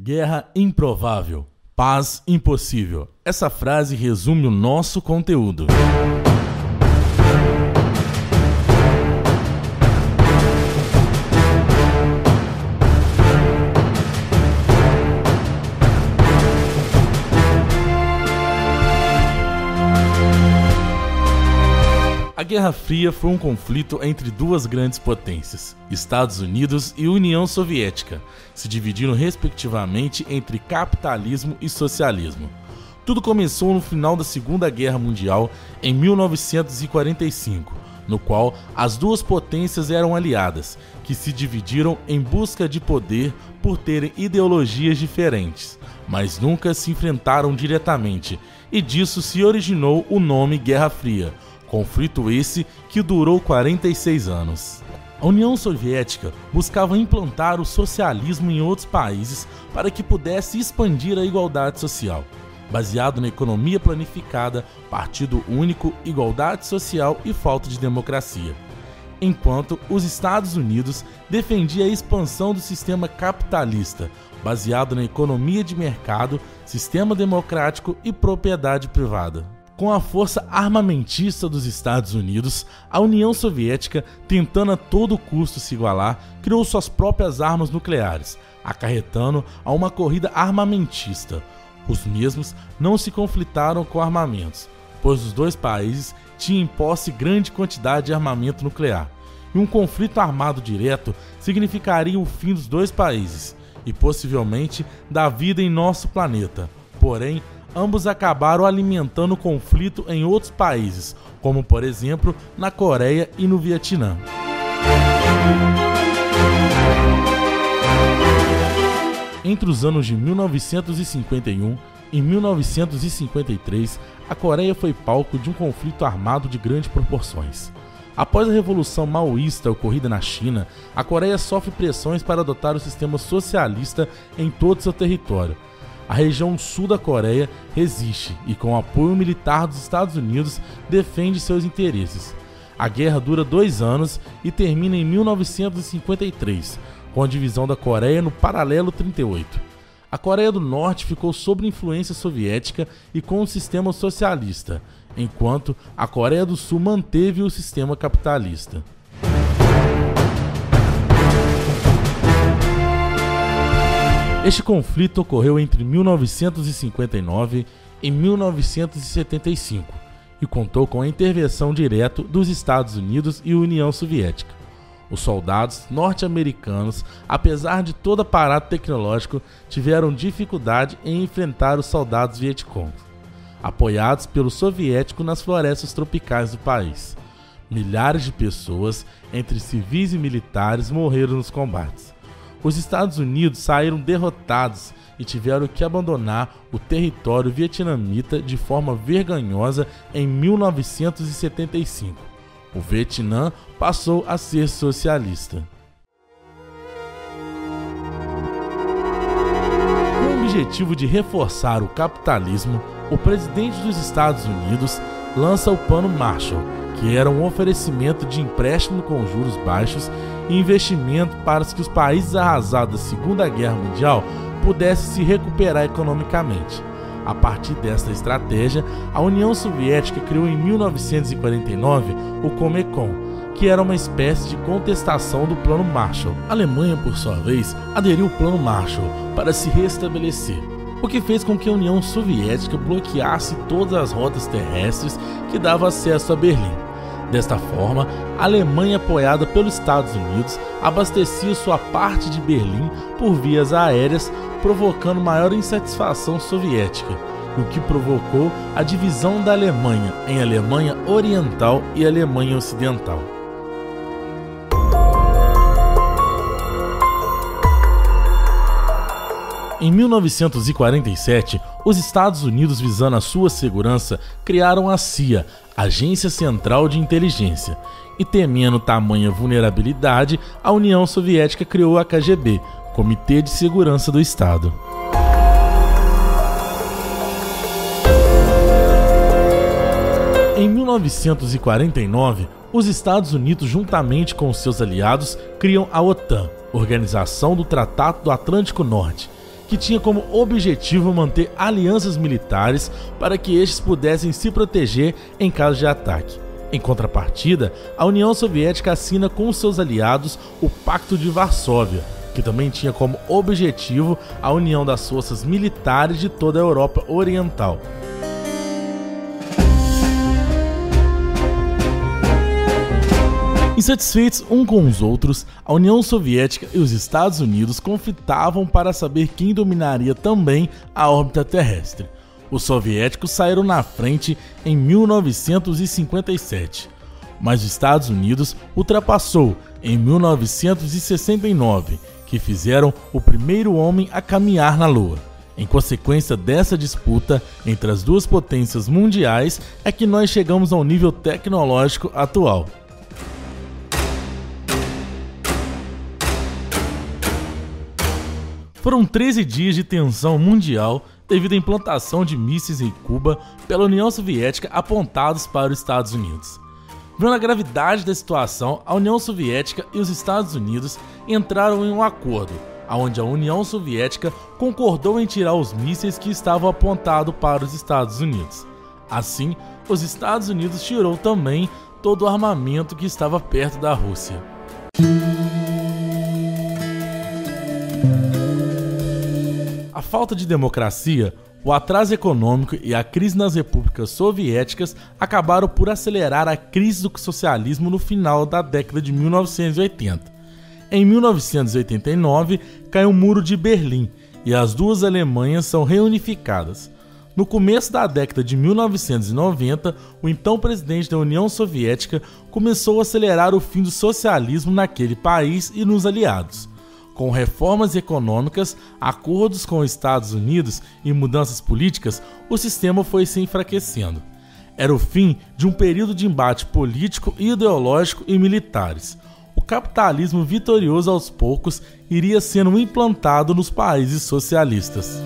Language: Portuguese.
Guerra improvável, paz impossível. Essa frase resume o nosso conteúdo. A Guerra Fria foi um conflito entre duas grandes potências, Estados Unidos e União Soviética, se dividiram respectivamente entre capitalismo e socialismo. Tudo começou no final da Segunda Guerra Mundial, em 1945, no qual as duas potências eram aliadas, que se dividiram em busca de poder por terem ideologias diferentes, mas nunca se enfrentaram diretamente, e disso se originou o nome Guerra Fria. Conflito esse que durou 46 anos. A União Soviética buscava implantar o socialismo em outros países para que pudesse expandir a igualdade social. Baseado na economia planificada, partido único, igualdade social e falta de democracia. Enquanto os Estados Unidos defendia a expansão do sistema capitalista, baseado na economia de mercado, sistema democrático e propriedade privada. Com a força armamentista dos Estados Unidos, a União Soviética, tentando a todo custo se igualar, criou suas próprias armas nucleares, acarretando a uma corrida armamentista. Os mesmos não se conflitaram com armamentos, pois os dois países tinham em posse grande quantidade de armamento nuclear, e um conflito armado direto significaria o fim dos dois países, e possivelmente da vida em nosso planeta. Porém, ambos acabaram alimentando conflito em outros países, como por exemplo na Coreia e no Vietnã. Entre os anos de 1951 e 1953, a Coreia foi palco de um conflito armado de grandes proporções. Após a Revolução Maoísta ocorrida na China, a Coreia sofre pressões para adotar o sistema socialista em todo seu território. A região sul da Coreia resiste e, com o apoio militar dos Estados Unidos, defende seus interesses. A guerra dura 2 anos e termina em 1953, com a divisão da Coreia no Paralelo 38. A Coreia do Norte ficou sob influência soviética e com o sistema socialista, enquanto a Coreia do Sul manteve o sistema capitalista. Este conflito ocorreu entre 1959 e 1975 e contou com a intervenção direta dos Estados Unidos e União Soviética. Os soldados norte-americanos, apesar de todo aparato tecnológico, tiveram dificuldade em enfrentar os soldados vietcong, apoiados pelo soviético nas florestas tropicais do país. Milhares de pessoas, entre civis e militares, morreram nos combates. Os Estados Unidos saíram derrotados e tiveram que abandonar o território vietnamita de forma vergonhosa em 1975. O Vietnã passou a ser socialista. Com o objetivo de reforçar o capitalismo, o presidente dos Estados Unidos lança o Plano Marshall, que era um oferecimento de empréstimo com juros baixos e investimento para que os países arrasados da Segunda Guerra Mundial pudessem se recuperar economicamente. A partir dessa estratégia, a União Soviética criou em 1949 o Comecon, que era uma espécie de contestação do Plano Marshall. A Alemanha, por sua vez, aderiu ao Plano Marshall para se restabelecer, o que fez com que a União Soviética bloqueasse todas as rotas terrestres que davam acesso a Berlim. Desta forma, a Alemanha, apoiada pelos Estados Unidos, abastecia sua parte de Berlim por vias aéreas, provocando maior insatisfação soviética, o que provocou a divisão da Alemanha em Alemanha Oriental e Alemanha Ocidental. Em 1947, os Estados Unidos, visando a sua segurança, criaram a CIA, Agência Central de Inteligência, e temendo tamanha vulnerabilidade, a União Soviética criou a KGB, Comitê de Segurança do Estado. Em 1949, os Estados Unidos, juntamente com seus aliados, criam a OTAN, Organização do Tratado do Atlântico Norte. que tinha como objetivo manter alianças militares para que estes pudessem se proteger em caso de ataque. Em contrapartida, a União Soviética assina com seus aliados o Pacto de Varsóvia, que também tinha como objetivo a união das forças militares de toda a Europa Oriental. Insatisfeitos um com os outros, a União Soviética e os Estados Unidos conflitavam para saber quem dominaria também a órbita terrestre. Os soviéticos saíram na frente em 1957, mas os Estados Unidos ultrapassou em 1969, que fizeram o primeiro homem a caminhar na Lua. Em consequência dessa disputa entre as duas potências mundiais é que nós chegamos ao nível tecnológico atual. Foram 13 dias de tensão mundial devido à implantação de mísseis em Cuba pela União Soviética apontados para os Estados Unidos. Vendo a gravidade da situação, a União Soviética e os Estados Unidos entraram em um acordo, onde a União Soviética concordou em tirar os mísseis que estavam apontados para os Estados Unidos. Assim, os Estados Unidos tirou também todo o armamento que estava perto da Rússia. A falta de democracia, o atraso econômico e a crise nas repúblicas soviéticas acabaram por acelerar a crise do socialismo no final da década de 1980. Em 1989, cai o Muro de Berlim e as duas Alemanhas são reunificadas. No começo da década de 1990, o então presidente da União Soviética começou a acelerar o fim do socialismo naquele país e nos aliados. Com reformas econômicas, acordos com os Estados Unidos e mudanças políticas, o sistema foi se enfraquecendo. Era o fim de um período de embate político, ideológico e militares. O capitalismo vitorioso aos poucos iria sendo implantado nos países socialistas.